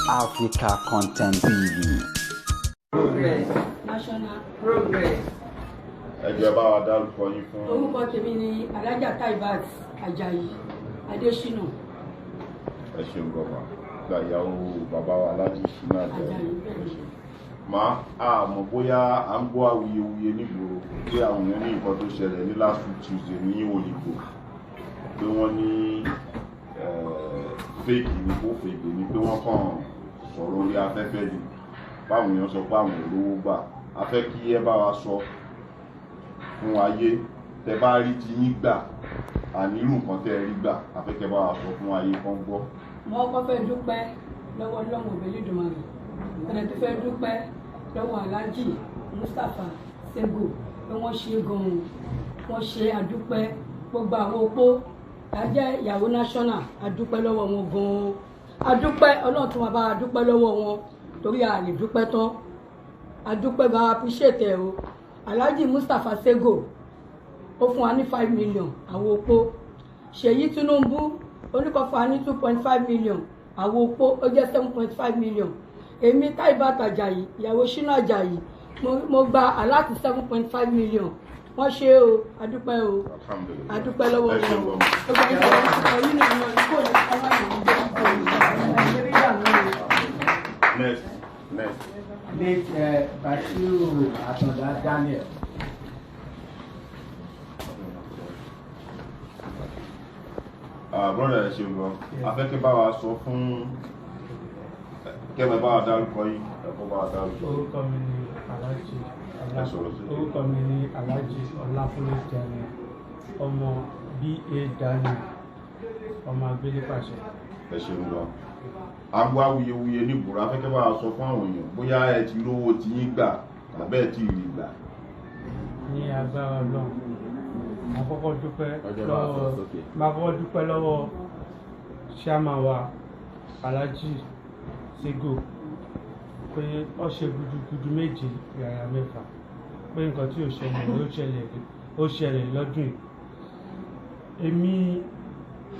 Africa Content TV. Progress. National progress. Ẹjọ́ bá wa dárúkọ yín fún. Orúkọ tèmi ni Alájà Taibat Ajayi Adésínà. Ẹ ṣeun gọ́mà. Gbàyàwó bàbá wa láti ṣínà Ajayi. Mọ̀ bóyá à ń gbọ́ awuyewuye nígboro pé àwọn èèyàn ní nǹkan tó ṣẹlẹ̀ ní last week Tuesday ní Òyìnbó. Pé wọ́n ní fake ni kó fake ni pé wọ́n kàn sọ̀rọ̀ orí afẹ́fẹ́ ni. Báwọn èèyàn sọ pé àwọn olówó gbà. A fẹ́ kí ẹ bá wa sọ fún ayé tẹ bá rí ti yín gbà àní irú nǹkan tẹ rí gbà afẹ́kẹ́ bá wa sọ fún ayé kan gbọ́. Mo kọ́ fẹ́ dúpẹ́ lọ́wọ́ Ọlọ́run Olódùmarè. Ẹni tó fẹ́ dúpẹ́ lọ́wọ́ Alhaji Mustapha Sego pé wọ́n ṣe gan-an, wọ́n ṣe àdúpẹ́ gbogbo àwọn opó lájẹ́ ìyàwó national àdúpẹ́ lọ́wọ́ wọn gan-an. Àdúpẹ́ Ọlọ́run tún máa bá àdúpẹ́ lọ́wọ́ wọn torí a lè dúpẹ́ tán. Àdúpẹ́ bá appreciate ẹ̀ o. Alhaji Mustapha Sego ó fún wa ní 5 million àwọn opó. Seyitinubu oníkọ́ fún wa ní 2.5 million àwọn opó ó jẹ́ 7.5 million. Èmi Taibat Ajayi ìyàwó Ṣínà Ajayi mo gba aláàtì 7.5 million. Wọ́n ṣe o adúpẹ́ o adúpẹ́ lọ́wọ́ wọn o. Ọgbà ìjọba ìṣòro yìí nìyẹn ní kò ní ọwọ́ ìlú Nàìjíríà náà. Next. Late Bashiru Atanda Daniel. Brother ẹ ṣeun gan. Afẹ́kẹ́ bá wa sọ fún kẹ́mẹ́ bá wa dárúkọ yìí ẹ̀kọ́ bá wa dárúkọ. Orúkọ mi ni Alhaji Orúkọ mi ni Alhaji Ọlákúnlé Daniel, ọmọ B.A. Daniel, ọmọ Agbélépàṣẹ. Ẹ ṣeun gan. A gbọ́ awuyewuye ní ìbúra afẹ́kẹ́ bá wa sọ fún àwọn èèyàn bóyá ẹ ti lówó tí yín gbà tàbẹ́ ẹ ti rí gbà. Ní agbára Ọlọ́run, máa kọ́kọ́ dúpẹ́ lọ́wọ́ chairman wa Alhaji Sego pé ó ṣe gudugudu méje yàrá mẹ́fà pé nǹkan tí ó ṣẹlẹ̀ lọ́dún yìí. Èmi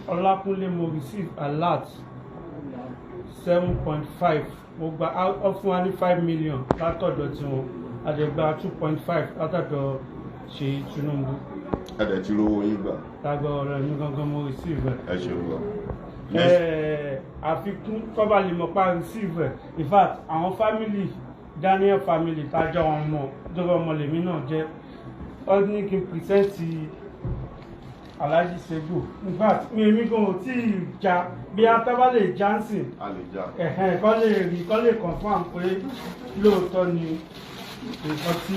Ọlákúnlé mo receive alert 7.5 mo gba ọ fún wa ní 5 million látọ̀dọ̀ tiwọn àdẹ̀gbà 2.5 látọ̀dọ̀ Seyi Tinubu. Ẹ̀dẹ̀ tí lówó yín gbà. Lágbà ọ̀rọ̀ mi gangan mo receive ẹ ṣeun gan. Àfikún kọ́ba lè mọ̀ pa receive in fact àwọn family Daniel family tájọ́ wọn mọ̀ dọ́gba ọmọ lèmi náà jẹ́ ọ ní kí n present Alhaji Sego in fact mi gan ò tí ì já bí ataba lè jansin kọ́ lè confam pé lóòótọ́ ni nǹkan tí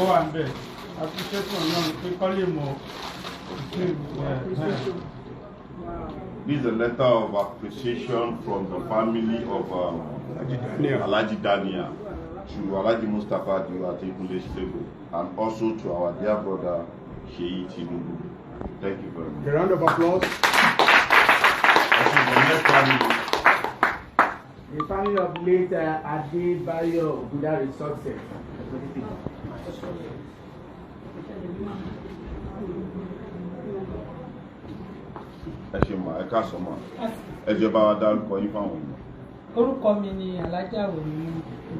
ó wà ń bẹ̀ appreciation náà pé kọ́ lè mọ̀. This is a letter of appreciation from the family of Alhaji Daniel to Alhaji Mustapha Sego and also to our dear brother Seyi Tinubu. Thank you very much. A round of applause. The family of late Adebayo Budari success. Ẹ ṣe mọ̀ ẹ káàsán mọ̀ ẹ jẹ́ bá wa dárúkọ yín fáwọn èèyàn. Orúkọ mi ni Alájà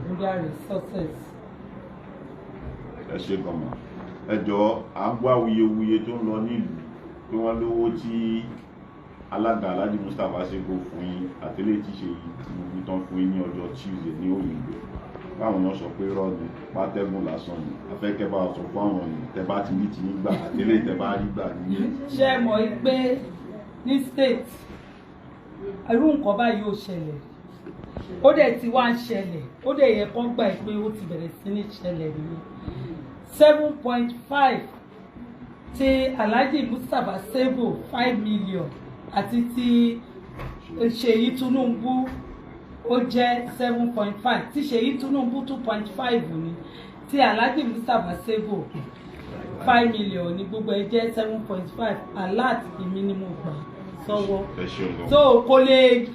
Budari success. Ẹ ṣe gan mọ̀ ẹ jọ̀ọ́ à ń gbọ́ awuyewuye tó ń lọ nílùú pé wọ́n lówó tí alága Alhaji Mustapha Sego fún yín àtẹ́lẹ̀ tí ṣe ìlú tán fún yín ní ọjọ́ Tuesday ní Òyìnbó. Báwọn náà sọ pé rọ́ọ̀nù pátẹ́gùn lásán ni afẹ́kẹ́ bá sọ fún àwọn èèyàn tẹ bá ti ní ti yín gbà àtẹ́lẹ̀ tẹ bá rí gbà nìyẹn. Ṣé ẹ mọ̀ pé ní state irú nǹkan báyìí ò ṣẹlẹ̀ ó dẹ̀ ti wá ń ṣẹlẹ̀ ó dẹ̀ yẹ kán gbà pé ó ti bẹ̀rẹ̀ sí ní ṣẹlẹ̀ nìyẹn 7.5 ti Alhaji Mustapha Sego 5 million àti ti Seyi Tinubu ó jẹ́ 7.5 ti Seyi Tinubu 2.5 ni ti Alhaji Mustapha Sego 5 million ní gbogbo ẹ jẹ́ 7.5 alert èmi ni mo gbà sọ́wọ́ so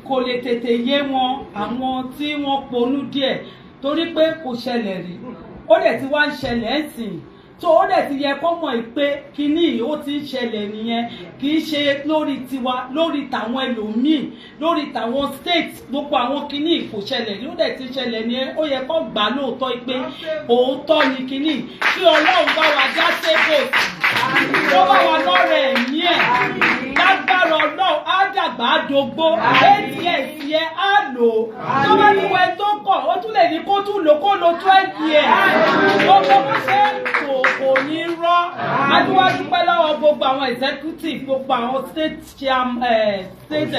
kò lè tètè yé wọn àwọn tí wọ́n ponú díẹ̀ torí pé kò ṣẹlẹ̀ rí ó dẹ̀ ti wá ń ṣẹlẹ̀ ẹ̀sìn tó ó dẹ̀ ti yẹ kó mọ̀ pé kíní ó ti ń ṣẹlẹ̀ nìyẹn kì í ṣe lórí tiwa lórí tàwọn ẹlòmíì lórí tàwọn state gbogbo àwọn kíní kò ṣẹlẹ̀ ní ó dẹ̀ ti ṣẹlẹ̀ nìyẹn ó yẹ kó gbà lóòótọ́ pé òótọ́ ni kíní kí Ọlọ́run bá wa já Sego tó bá wa lọ́rẹ̀ ẹ̀mí ẹ̀ lágbára Ọlọ́run á dàgbà á dógbó ATS yẹ á lò ó tó bá ní wẹ́ tó kọ̀ ó tún lè ní kó tún lò kó lo 20 years gbogbo bó ṣe kò ní rọ́ adúwájú pẹ́ lọ́wọ́ gbogbo àwọn executive gbogbo àwọn state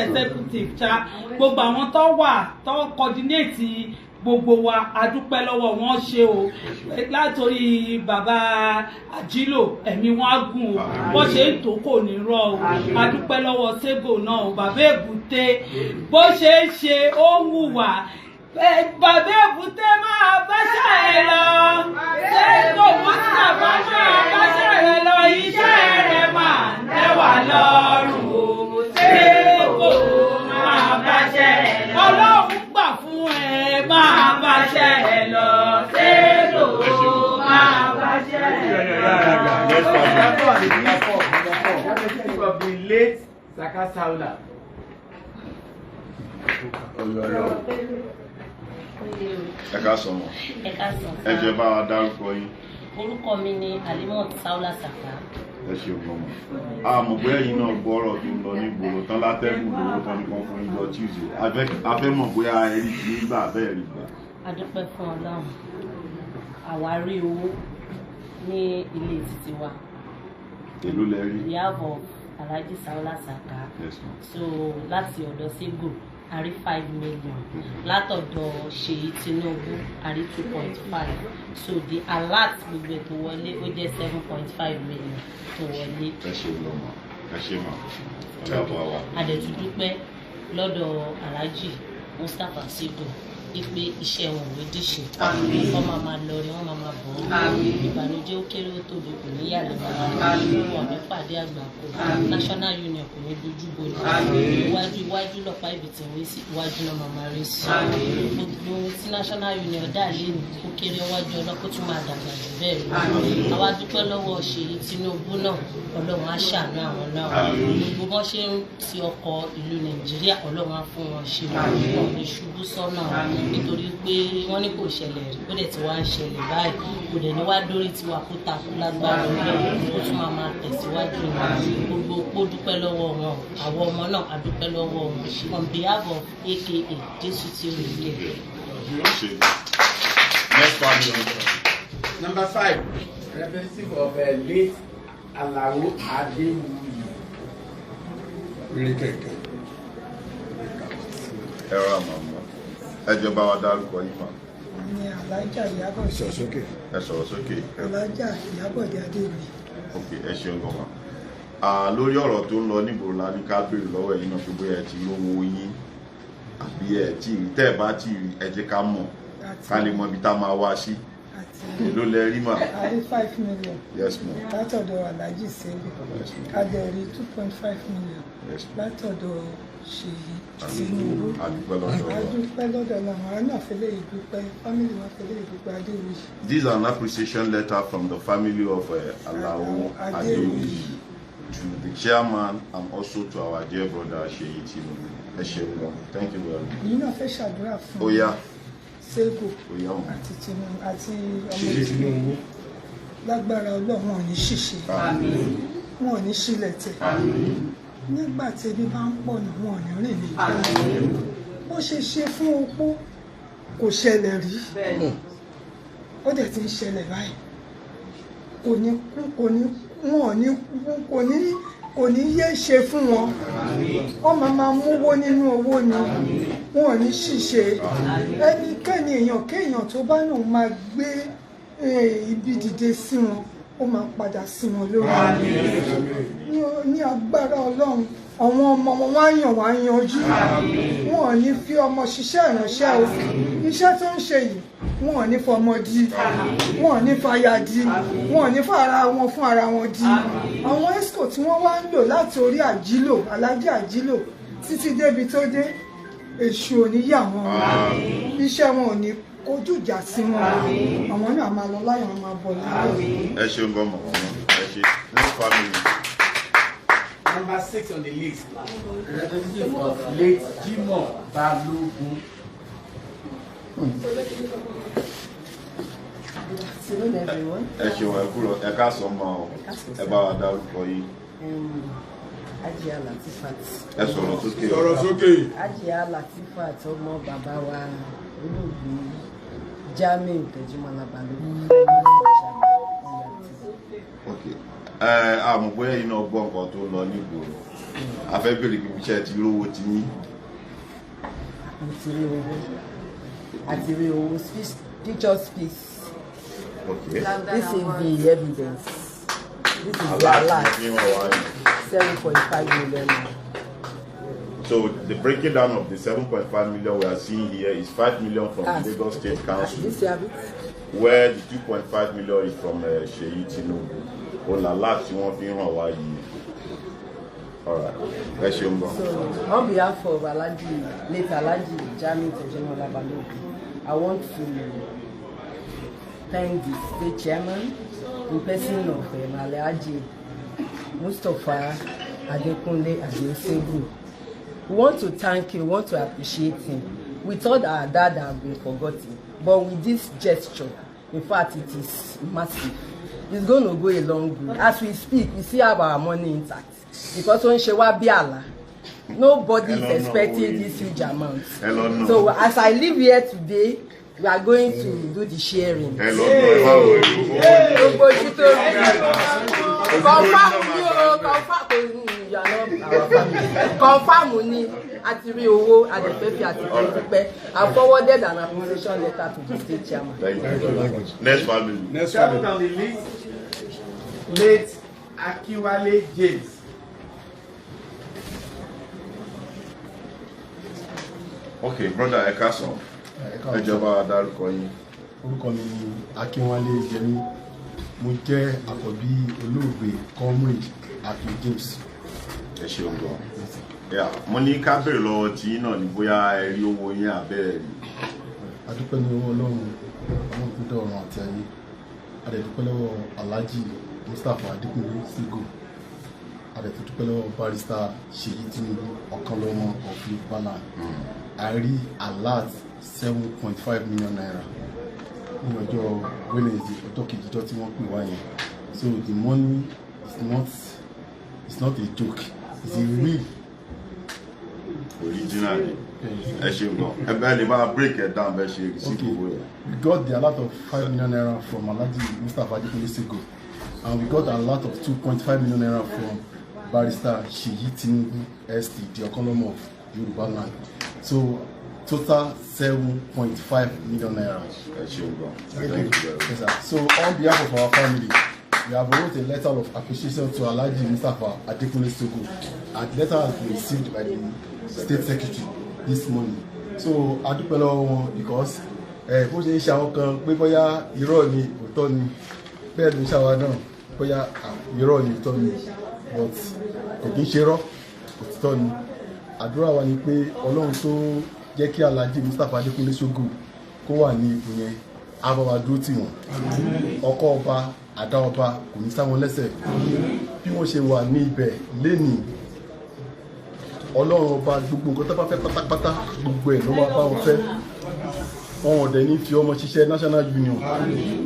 executive gbogbo àwọn tó wà tó coordinate gbogbo wa adúpẹ́ lọ́wọ́ wọn ṣe o látòrí bàbá àjílò ẹ̀mí wọn á gùn o bó ṣe ń tó kò ní rọ́ o adúpẹ́ lọ́wọ́ Sego náà o bàbá èbúté bó ṣe ń ṣe ó wùwà bàbá èbúté máa báṣà ẹ lọ Sego mustapha máa báṣà ẹ lọ iṣẹ́ rẹ̀ máa lẹ́wà lọ́rùn o Sego máa báṣà ẹ lọ Ọlọ́run gbà fún ẹ máa báṣà ẹ lọ Sego máa báṣà ẹ lọ. Of the late Saka Saula. Ẹ ká sọmọ. Ẹ ká sọ. Ẹ jẹ́ bá wa dárúkọ yín. Orúkọ mi ni Alimot Saula Saka. Ẹ ṣe ọgbọ́n mọ̀. Àmọ̀ pé ẹ̀yin náà gbọ́ ọ̀rọ̀ tó ń lọ ní ìgboro tán látẹ́gùn lówó tán ní kan fún ìjọ Tuesday. A fẹ́ mọ̀ bóyá ẹ̀rí kì í gbà bẹ́ẹ̀ rí gbà. A dúpẹ́ fún Ọlọ́run. Àwárí owó ní ilé títí wa. Èló lẹ rí? We have of Alhaji Saula Saka. Yes, ma'am. So láti ọ̀dọ̀ Sego a rí 5 million. Látọ̀dọ̀ Seyi Tinubu a rí 2.5. So the alert gbogbo tó wọlé ó jẹ́ 7.5 million tó wọlé. Ẹ ṣe lọ́mọ. Ẹ ṣe mọ̀. Ọ̀dà wa. A dẹ̀ tún dúpẹ́ lọ́dọ̀ Alhaji Mustapha Sego ipe iṣẹ́ wọn ò ní díṣe wọ́n máa lọ rí wọ́n máa bọ̀ ìbànújẹ́ ó kéré ó tóbi kò ní yàrá wọn ní pàdé àgbàkọ National Union kò ní dojú bolẹ̀ iwájú lọ́pàá ibi tí wọ́n sí iwájú náà máa rí sí gbogbo tí National Union dà lẹ́nu ó kéré iwájú ọlọ́pọ̀ tún máa dàgbà jù bẹ́ẹ̀ lọ àwa dúpẹ́ lọ́wọ́ Seyi Tinubu náà Ọlọ́run á ṣàánú àwọn náà gbogbo bọ́n ṣe ń ti ọkọ̀ ìlú Nàìjíríà Ọlọ́run á fún wọn ṣe wọn ní ṣubú sọ́nà nítorí pé wọ́n ní kò ṣẹlẹ̀ rí ó dẹ̀ ti wá ń ṣẹlẹ̀ báyìí kò dẹ̀ ní wá dórí tiwa kó takú lágbára Ọlọ́run ó tún máa tẹ̀síwájú ní gbogbo ó dúpẹ́ lọ́wọ́ wọn àwọn ọmọ náà á dúpẹ́ lọ́wọ́ wọn on behalf of aka Jésù tí ó lè lè. Number 5, representative of late Alao Adewuyi. Ẹ̀rọ àmàmọ́. Ẹ jẹ́ bá wa dárúkọ yín mà. Ní Alájà Ìyábọ̀ Ẹ sọ̀rọ̀ sókè. Alájà Ìyábọ̀ Adéwì. Ok, ẹ ṣeun gan-an. Lórí ọ̀rọ̀ tó ń lọ nígboro la ní ká béèrè lọ́wọ́ ẹ̀yin náà pé bóyá ẹ ti lówó yín àbí ẹ tí ì tẹ́ ẹ bá tí ẹ jẹ́ ká mọ̀ ká lè mọ ibi tá a máa wá sí. Èló lẹ rí mà? A rí 5 million. Yes, ma'am. Látọ̀dọ̀ Alhaji Sego. A dẹ̀ rí 2.5 million. Yes, látọ̀dọ̀ Seyi Tinubu. Adúpẹ́ lọ́dọ̀ wa. Adúpẹ́ lọ́dọ̀ làwọn náà fẹ́lẹ́ ìdúpẹ́ fámìlì wọn fẹ́lẹ́ ìdúpẹ́ Adéwì. This is an appreciation letter from the family of Alao Adewuyi to the chairman and also to our dear brother Seyi Tinubu. Ẹ ṣeun gan. Thank you very much. Èyí náà fẹ́ ṣàdúrà fún Ó yá. Sego Ó yá wọn. àti Tinubu àti ọmọ Tinubu. Lágbára Ọlọ́run wọn ò ní ṣìṣe. Wọn ò ní ṣílẹ̀ tẹ̀. Nígbà tí ebi bá ń pọ̀ náà wọn ò ní rìn lè jẹ́. Bó ṣe ṣe fún opó kò ṣẹlẹ̀ rí. Ó dẹ̀ ti ń ṣẹlẹ̀ báyìí. Kò ní yé ṣe fún wọn. Wọ́n máa mówó nínú owó ni. Wọn ò ní ṣìṣe. Ẹnikẹ́ni èèyàn kéèyàn tó bá náà máa gbé ibi dìde sí wọn ó máa padà sí wọn lórí ní agbára Ọlọ́run àwọn ọmọ wọn wá yàn wá yanjú wọn ò ní fi ọmọ ṣiṣẹ́ ìránṣẹ́ o iṣẹ́ tó ń ṣe yìí wọn ò ní fọmọ di wọn ò ní fàyà di wọn ò ní fara wọn fún ara wọn di àwọn esco tí wọ́n wá ń lò láti orí àjílò Alhaji àjílò títí débi tó dé èṣù ò ní yà wọn iṣẹ́ wọn ò ní kojú ìjà sí wọn àwọn náà máa lọ láyọ̀ wọn máa bọ̀ láyọ̀. ẹ ṣeun gan mọ̀ ẹ ṣe next family. Number 6 on the list, representative of late Jimoh Balogun. Ẹ ṣeun ẹ kúrò ẹ káàsán mọ́ ọ ẹ bá wa dárúkọ yìí. Ajia Latifat. Ẹ sọ̀rọ̀ sókè. Sọ̀rọ̀ sókè. Ajia Latifat ọmọ bàbá wa olóògbé Jamiu Tejimola Balogun. Okay. Àmọ́ bóyá iná gbọ́ nǹkan tó lọ nígboro. A fẹ́ bèrè bí iṣẹ́ ti rówó ti yín. Mo ti rí owó. Àti rí owó picture space. Okay. This is the evidence. This is the alert. 7.5 million. So the breaking down of the 7.5 million we are seeing here is 5 million from the Lagos State Council, where the 2.5 million is from Seyitinubu. Alert you want to know why you. Alright. Let's go. So on behalf of late Alhaji Jamiu Tejimola Balogun, I want to thank the state chairman in person of Alhaji Mustapha Adekunle Sego. We want to thank him, we want to appreciate him. We thought our dad had been forgotten, but with this gesture, in fact, it is massive. It's going to go a long way. As we speak, we still have our money intact. Because when Shewa Biala, nobody is expecting this huge amount. So as I live here today, we are going to do the sharing. Confirm money at the owó at the pepe at the I forwarded an application letter to the state chairman. Thank you. Next family. Next family on the list, late Akiwale James. Okay, brother Ekason. Ẹ jọ̀ọ́ dárúkọ yín. Orúkọ mi ni Akínwálé Jẹ́mí. Mo jẹ́ àkọ́bí olóògbé comrade Akin James. Ẹ ṣeun gan. Mo ní ká bèrè lọ́wọ́ tí náà ní bóyá ẹ rí owó yín abẹ́ rí. A dúpẹ́ ní owó Ọlọ́run tó dá ọ̀run àti ayé. A dẹ̀ dúpẹ́ lọ́wọ́ Alhaji Mustapha Adekunle Sego. A dẹ̀ dúpẹ́ lọ́wọ́ barrister Seyitinubu Ọ̀kanlọ́mọ of Yorùbá. I rí alert 7.5 million naira ní ọjọ́ Wednesday ọjọ́ kejìjọ́ tí wọ́n pè wá yẹn. So the money is not a joke, it's a real original. Ẹ ṣeun gan. Ẹ bẹ́ẹ̀ lè máa break it down bẹ́ẹ̀ ṣe receipt owó yẹn. We got the alert of 5 million naira from Alhaji Mustapha Adekunle Sego, and we got a alert of 2.5 million naira from barrister Seyitinubu ST, the Ọ̀kanlọ́mọ of Yorùbá land. So total 7.5 million naira. Thank you. Yes, sir. So on behalf of our family, we have wrote a letter of appreciation to Alhaji Mustapha Adekunle Sego, and the letter has been received by the state secretary this morning. So a dúpẹ́ lọ́wọ́ wọn because bó ṣe ń ṣe àwọn kan pé bóyá irọ́ ni òótọ́ ni bẹ́ẹ̀ ló ń ṣàwa náà bóyá irọ́ ni òótọ́ ni but kò kí ń ṣe irọ́ òtítọ́ ni. Àdúrà wa ni pé Ọlọ́run tó jẹ́ kí Alhaji Mustapha Adekunle Sego kó wà ní ipò yẹn á bá wa dúró tì wọ́n. Ọkọ ọba àdá ọba kò ní sá wọn lẹ́sẹ̀. Bí wọ́n ṣe wà ní ibẹ̀ lénìí, Ọlọ́run ọba gbogbo nǹkan tó bá fẹ́ pátápátá gbogbo ẹ̀ ló máa bá wọn fẹ́. Wọn ò dẹ̀ ní fi ọmọ ṣiṣẹ́ national union,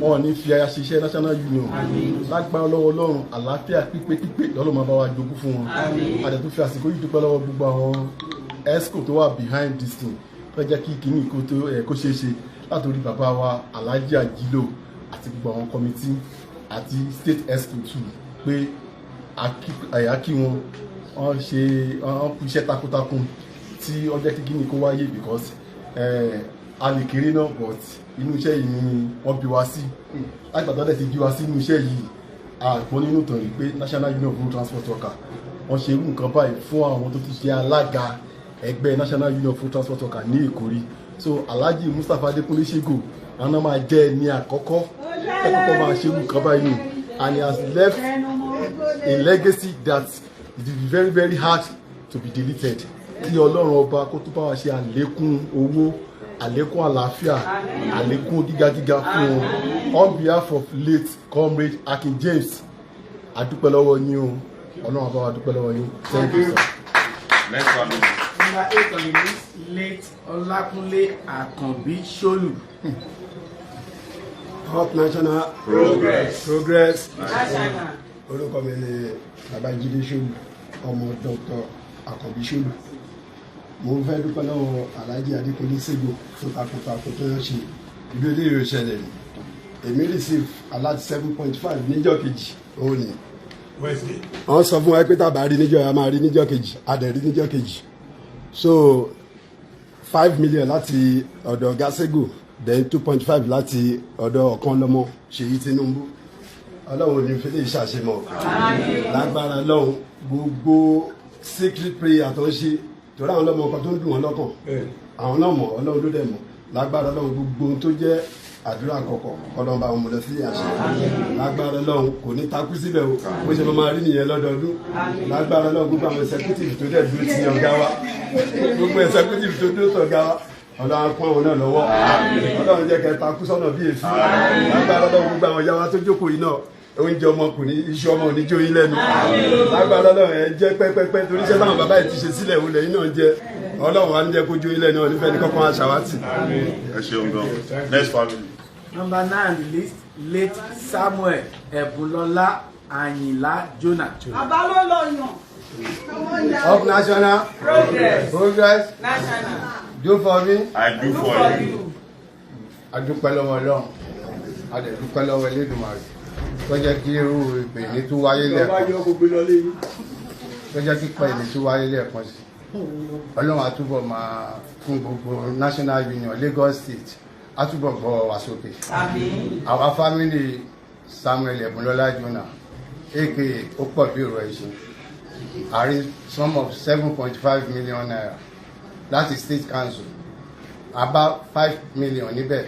wọn ò ní fi aya ṣiṣẹ́ national union. Lágbára lọ́wọ́ Ọlọ́run àlàáfíà pípé lọ́lọ́ máa bá wa jogún fún wọn. A dẹ̀ tún fi àsìkò yìí dúpẹ́ lọ́wọ́ gbogbo àwọn esco tó wà behind this thing tó jẹ́ kí kìíní kó ṣeé ṣe látòrí bàbá wa Alhaji Ajilo àti gbogbo àwọn kọmitì àti state esco too pé àyàkí wọn wọ́n ṣe iṣẹ́ takuntakun tí ó jẹ́ kí kìíní kó wáyé because a lè kéré náà but inú iṣẹ́ yìí ni wọ́n bí wa sí. Lágbàdo dẹ̀ ti bí wa sí inú iṣẹ́ yìí àgbọn nínú ìtàn rí pé National Union of Road Transport Worker wọ́n ṣe irú nǹkan báyìí fún àwọn tó ti ṣe alága ẹgbẹ́ National Union of Road Transport Worker ní Èkó rí. So Alhaji Mustapha Adekunle Sego àwọn máa jẹ́ ẹni àkọ́kọ́ ẹ̀kọ́kọ́ máa ṣe irú nǹkan báyìí, and he has left a legacy that it will be very very hard to be deleted. Kí Ọlọ́run ọba kó tó bá wa ṣe àlékún owó àlékún àlàáfíà àlékún gígagíga fún wọn on behalf of late comrade Akin James adúpẹ́ lọ́wọ́ yín o ọlọ́run bá wa dúpẹ́ lọ́wọ́ yín. Thank you, sir. Next family. Number 8 on the list, late Olakunle Akanbi Sholu. Up national progress. Orúkọ mi ni Babájídé Ṣolú, ọmọ Dr. Akanbi Ṣolú. Mo fẹ́ dúpẹ́ lọ́wọ́ Alhaji Adékúnlé Sego fún takuntakun tó ń ṣe ìlú ilé ìrò ìṣẹ̀lẹ̀ ni. Èmi receive alert 7.5 níjọ́ kejì òun ni. Wọ́n sọ fún wa pé tàbá rí níjọ́ ya máa rí níjọ́ kejì, a dẹ̀ rí níjọ́ kejì. So 5 million láti ọ̀dọ̀ ọ̀gá Sego, then 2.5 láti ọ̀dọ̀ ọ̀kan lọ́mọ Seyi Tinubu. Ọlọ́run ní fi lè ṣàṣemọ̀ lágbára Ọlọ́run gbogbo secret prayer tó ń ṣe torí àwọn ọlọ́mọ ọkọ̀ tó ń dùn wọn lọ́kàn àwọn náà mọ̀ Ọlọ́run ló dẹ̀ mọ̀ lágbára Ọlọ́run gbogbo tó jẹ́ àdúrà àkọ́kọ́ Ọlọ́run bá wọn mú lọ sí àṣẹ lágbára Ọlọ́run kò ní takú síbẹ̀ o bó ṣe máa rí nìyẹn lọ́dọọdún lágbára Ọlọ́run gbogbo àwọn executive tó dẹ̀ dúró ti ọ̀gá wa gbogbo executive tó dúró tọ̀gá wa Ọlọ́run pọ́n àwọn náà lọ́wọ́ Ọlọ́run jẹ́ kẹ́ takú sọ́nà bí èéfín lágbára Ọlọ́run gbogbo àwọn ìyá wa tó jókòó yìí náà oúnjẹ ọmọkùnrin iṣu ọmọ oníjó yín lẹ́nu lágbára Ọlọ́run ẹ jẹ́ pẹ́pẹ́pẹ́ torí iṣẹ́ táwọn bàbá yìí ti ṣe sílẹ̀ òun lẹ́yìn náà jẹ́ Ọlọ́run wa ń jẹ́ kójú yín lẹ́nu ọ̀nífẹ́ ní kọ́kọ́ aṣàwátì. Ẹ ṣeun gan. Next family. Number 9 on the list, late Samuel Ẹ̀bùnlọ́lá Àyìnlá Jonah. Bàbá ló lọ yàn. Up national progress do for me. I do for you. Adúpẹ́ lọ́wọ́ Ọlọ́run adẹ̀dúpẹ́ lọ́wọ́ Elédùmarè tó jẹ́ kí irú ìpè ní tó wáyé lẹ́ẹ̀kan tó jẹ́ kí pẹ̀ ní tó wáyé lẹ́ẹ̀kan sí Ọlọ́run àtúbọ̀ máa fún gbogbo National Union Lagos State àtúbọ̀ gbọ́ wá sókè. Our family Samuel Ẹ̀bùnlọ́lá Jonah aka ó pọ̀ bí ọ̀rọ̀ ẹ̀ṣin àrí sum of 7.5 million naira láti State Council about 5 million níbẹ̀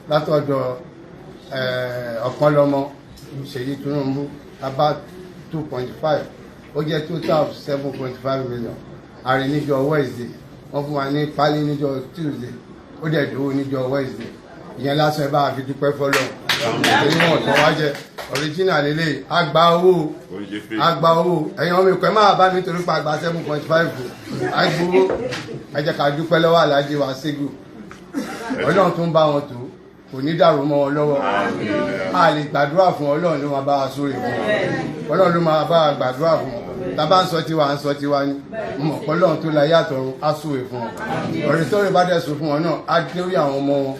látọ̀dọ̀ ọ̀kan lọ́mọ Seyi Tinubu about 2.5 ó jẹ́ total of 7.5 million àrí níjọ́ Wednesday wọ́n fún wa ní pálí níjọ́ Tuesday ó dẹ̀ dúró níjọ́ Wednesday ìyẹn lásán ẹ bá fi dúpẹ́ fọ́lọ́run èyí wọn tán wá jẹ original lélẹ̀ àgbà owó ẹ̀yin ọmọ ìkọ́ ẹ máa bá mi torí pa àgbà 7.5 àgbowó ẹ jẹ́ ká dúpẹ́ lọ́wọ́ Alhaji wa Sego Ọlọ́run tó ń bá wọn tó kò ní dàrú mọ́ wọn lọ́wọ́ a lè gbàdúrà fún Ọlọ́run ló máa bá wa sórí fún wọn Ọlọ́run ló máa bá wa gbàdúrà fún wọn tàbá ń sọ tiwa ń sọ tiwa ní mọ̀ Ọlọ́run tó láyé àtọ̀run á sóre fún wọn ọ̀rẹ́ tọ́rẹ́ bá dẹ̀ sọ fún wọn náà á dé orí àwọn ọmọ wọn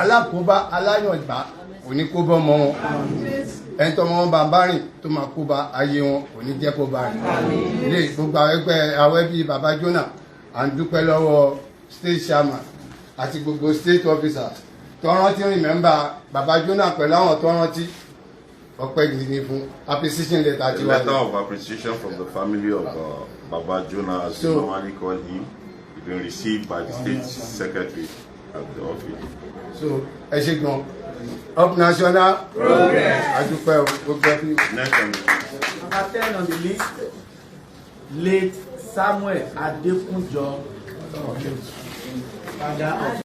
alákòóbá aláyàngbá kò ní kó bọ́ ọmọ wọn ẹni tó ọmọ wọn bá ń bá rìn tó máa kó bá ayé wọn kò ní jẹ́ kó bá rìn ilé gbogbo àwọn ẹbí bàbá Jonah à ń dúpẹ́ lọ́wọ́ state chairman àti gbogbo state officers tọ́rántí remember bàbá Jonah pẹ̀lú àwọn tọ́rántí ọpẹ́ gidi fún appreciation letter A letter of appreciation from the family of Baba Jonah, as we normally call him, been received by the state secretary at the office. So ẹ ṣé gan up national progress adúpẹ́ gbogbo ẹbí. Next on the list. Number 10 on the list, late Samuel Adekunjo, father of